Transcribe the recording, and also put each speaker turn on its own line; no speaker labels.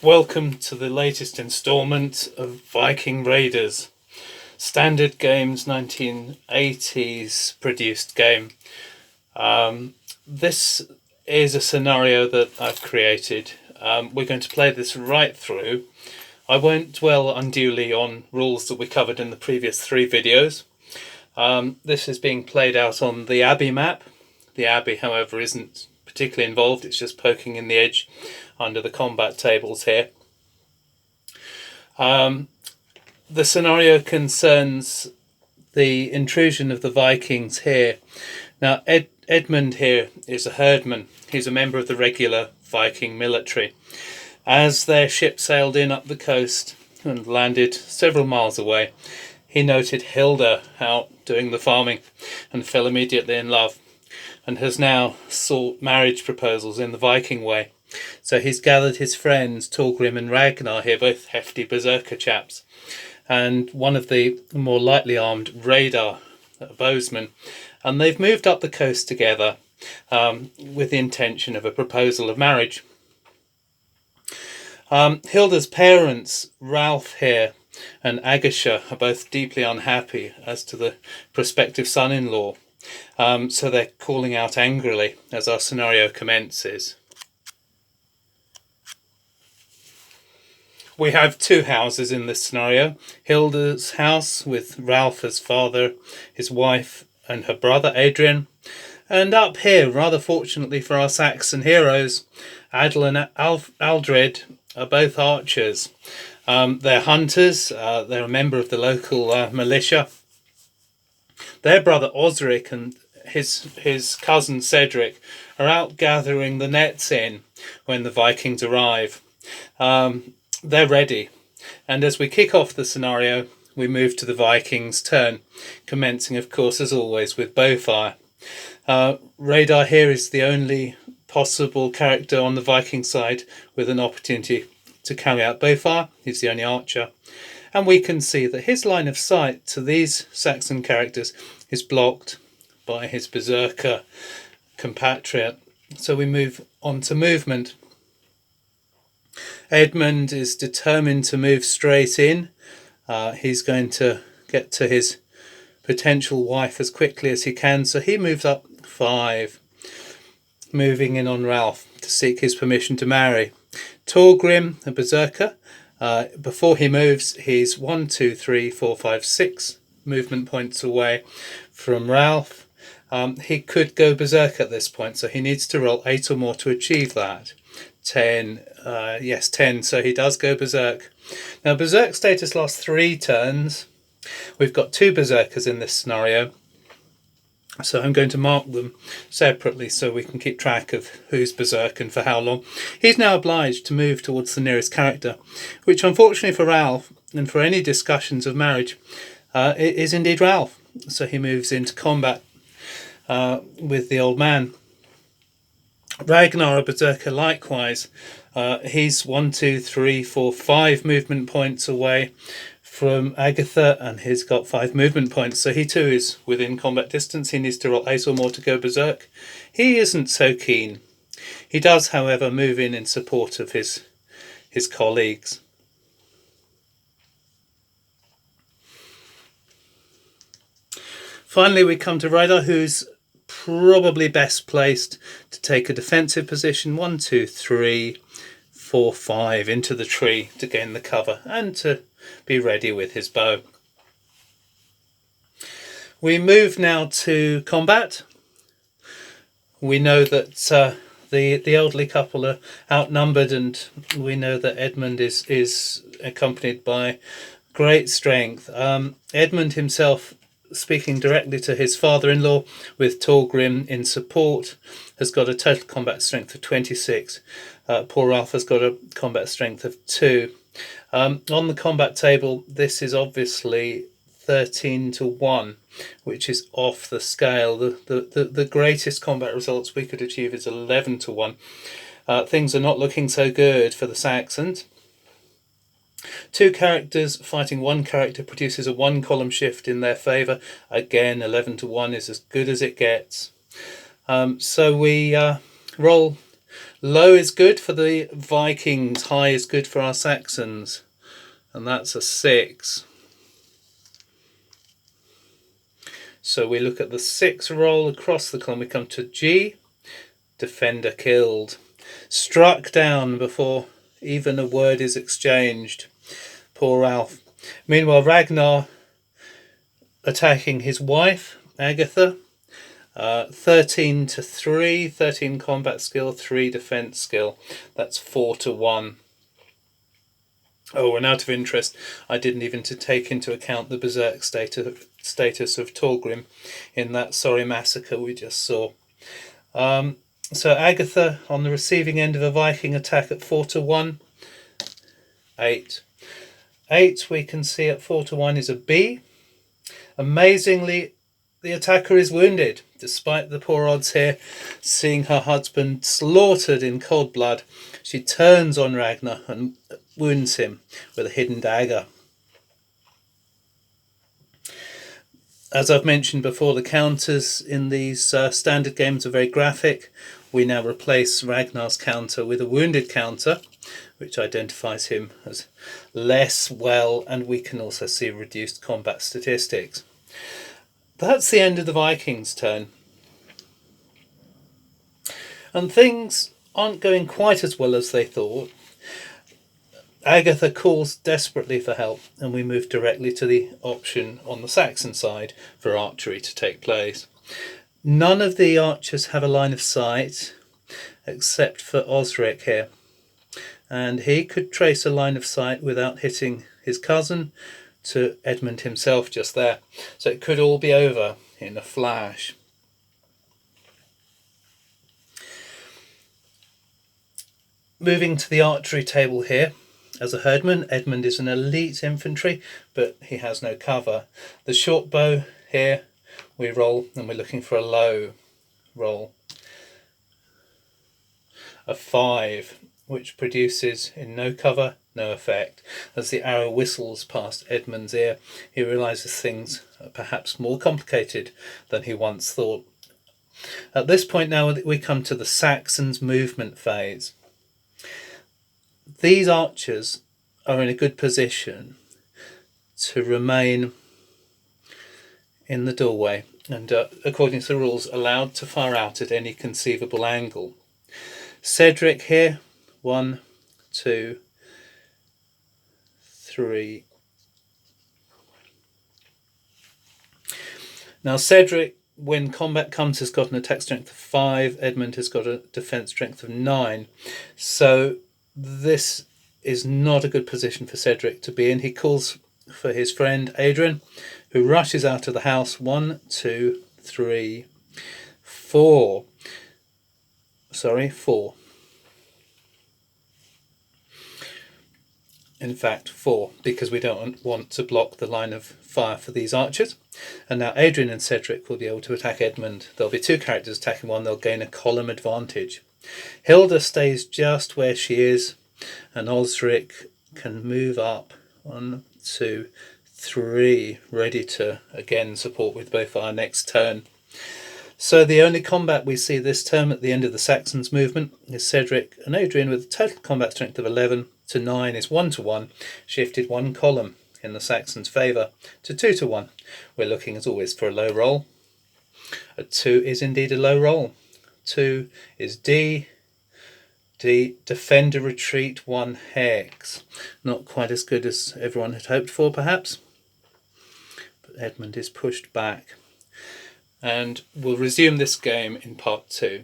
Welcome to the latest instalment of Viking Raiders. Standard Games 1980s produced game. This is a scenario that I've created. We're going to play this right through. I won't dwell unduly on rules that we covered in the previous 3 videos. This is being played out on the Abbey map. The Abbey, however, isn't particularly involved. It's just poking in the edge under the combat tables here. The scenario concerns the intrusion of the Vikings here. Now, Edmund here is a herdman. He's a member of the regular Viking military. As their ship sailed in up the coast and landed several miles away, he noted Hilda out doing the farming and fell immediately in love, and has now sought marriage proposals in the Viking way. So he's gathered his friends, Torgrim and Ragnar here, both hefty berserker chaps, and one of the more lightly armed, Radar, a bowsman, and they've moved up the coast together with the intention of a proposal of marriage. Hilda's parents, Ralph here and Agasha, are both deeply unhappy as to the prospective son-in-law, so they're calling out angrily as our scenario commences. We have 2 houses in this scenario. Hilda's house with Ralph as father, his wife and her brother Adrian. And up here, rather fortunately for our Saxon heroes, Adel and Aldred are both archers. They're hunters, they're a member of the local militia. Their brother Osric and his cousin Cedric are out gathering the nets in when the Vikings arrive. They're ready, and as we kick off the scenario, we move to the Vikings' turn, commencing, of course, as always, with bowfire. Radar here is the only possible character on the Viking side with an opportunity to carry out bowfire. He's the only archer, and we can see that his line of sight to these Saxon characters is blocked by his berserker compatriot. So we move on to movement. Edmund is determined to move straight in. He's going to get to his potential wife as quickly as he can, so he moves up 5, moving in on Ralph to seek his permission to marry. Torgrim, a berserker, before he moves, he's 1, 2, 3, 4, 5, 6 movement points away from Ralph. He could go berserk at this point, so he needs to roll 8 or more to achieve that. 10, yes, 10, so he does go berserk. Now, berserk status lasts 3 turns. We've got 2 berserkers in this scenario, so I'm going to mark them separately so we can keep track of who's berserk and for how long. He's now obliged to move towards the nearest character, which unfortunately for Ralph, and for any discussions of marriage, it is indeed Ralph. So he moves into combat with the old man. Ragnar, a berserker, likewise. He's 1, 2, 3, 4, 5 movement points away from Agatha, and he's got 5 movement points, so he too is within combat distance. He needs to roll 8 or more to go berserk. He isn't so keen. He does, however, move in support of his colleagues. Finally, we come to Radar, who's probably best placed to take a defensive position. 1, 2, 3, 4, 5 into the tree to gain the cover and to be ready with his bow. We move now to combat. We know that the elderly couple are outnumbered, and we know that Edmund is accompanied by great strength. Edmund himself, speaking directly to his father-in-law with Torgrim in support, has got a total combat strength of 26. Poor Ralph has got a combat strength of 2. On the combat table, this is obviously 13 to 1, which is off the scale. The greatest combat results we could achieve is 11 to 1. Things are not looking so good for the Saxons. 2 characters fighting 1 character produces a 1-column shift in their favour. Again, 11 to 1 is as good as it gets. So we roll Low is good for the Vikings, high is good for our Saxons. And that's a 6. So we look at the 6 roll across the column. We come to G, defender killed. Struck down before even a word is exchanged. Poor Ralph. Meanwhile, Ragnar attacking his wife, Agatha. 13 to 3, 13 combat skill, 3 defense skill. That's 4 to 1. Oh, and out of interest, I didn't even take into account the berserk status of Torgrim in that sorry massacre we just saw. So Agatha on the receiving end of a Viking attack at 4 to 1. 8. 8 we can see at 4 to 1 is a B. Amazingly, the attacker is wounded, despite the poor odds here. Seeing her husband slaughtered in cold blood, she turns on Ragnar and wounds him with a hidden dagger. As I've mentioned before, the counters in these standard games are very graphic. We now replace Ragnar's counter with a wounded counter, which identifies him as less well, and we can also see reduced combat statistics. That's the end of the Vikings' turn. And things aren't going quite as well as they thought. Agatha calls desperately for help, and we move directly to the option on the Saxon side for archery to take place. None of the archers have a line of sight, except for Osric here. And he could trace a line of sight without hitting his cousin to Edmund himself just there. So it could all be over in a flash. Moving to the archery table here. As a herdman, Edmund is an elite infantry, but he has no cover. The short bow here, we roll, and we're looking for a low roll. A 5, which produces in no cover, no effect. As the arrow whistles past Edmund's ear, he realises things are perhaps more complicated than he once thought. At this point now, we come to the Saxons' movement phase. These archers are in a good position to remain in the doorway and, according to the rules, allowed to fire out at any conceivable angle. Cedric here, 1, 2, 3. Now Cedric, when combat comes, has got an attack strength of 5. Edmund has got a defense strength of 9. So this is not a good position for Cedric to be in. He calls for his friend Adrian, who rushes out of the house. 1, 2, 3, 4. 4. In fact, 4, because we don't want to block the line of fire for these archers. And now Adrian and Cedric will be able to attack Edmund. There'll be 2 characters attacking one. They'll gain a column advantage. Hilda stays just where she is, and Osric can move up. 1, 2, 3, ready to again support with both our next turn. So the only combat we see this turn at the end of the Saxons movement is Cedric and Adrian with a total combat strength of 11 to 9 is 1 to 1, shifted 1 column in the Saxons' favour to 2 to 1. We're looking as always for a low roll. A 2 is indeed a low roll. 2 is D. D, defender retreat 1 hex. Not quite as good as everyone had hoped for, perhaps. But Edmund is pushed back. And we'll resume this game in part 2.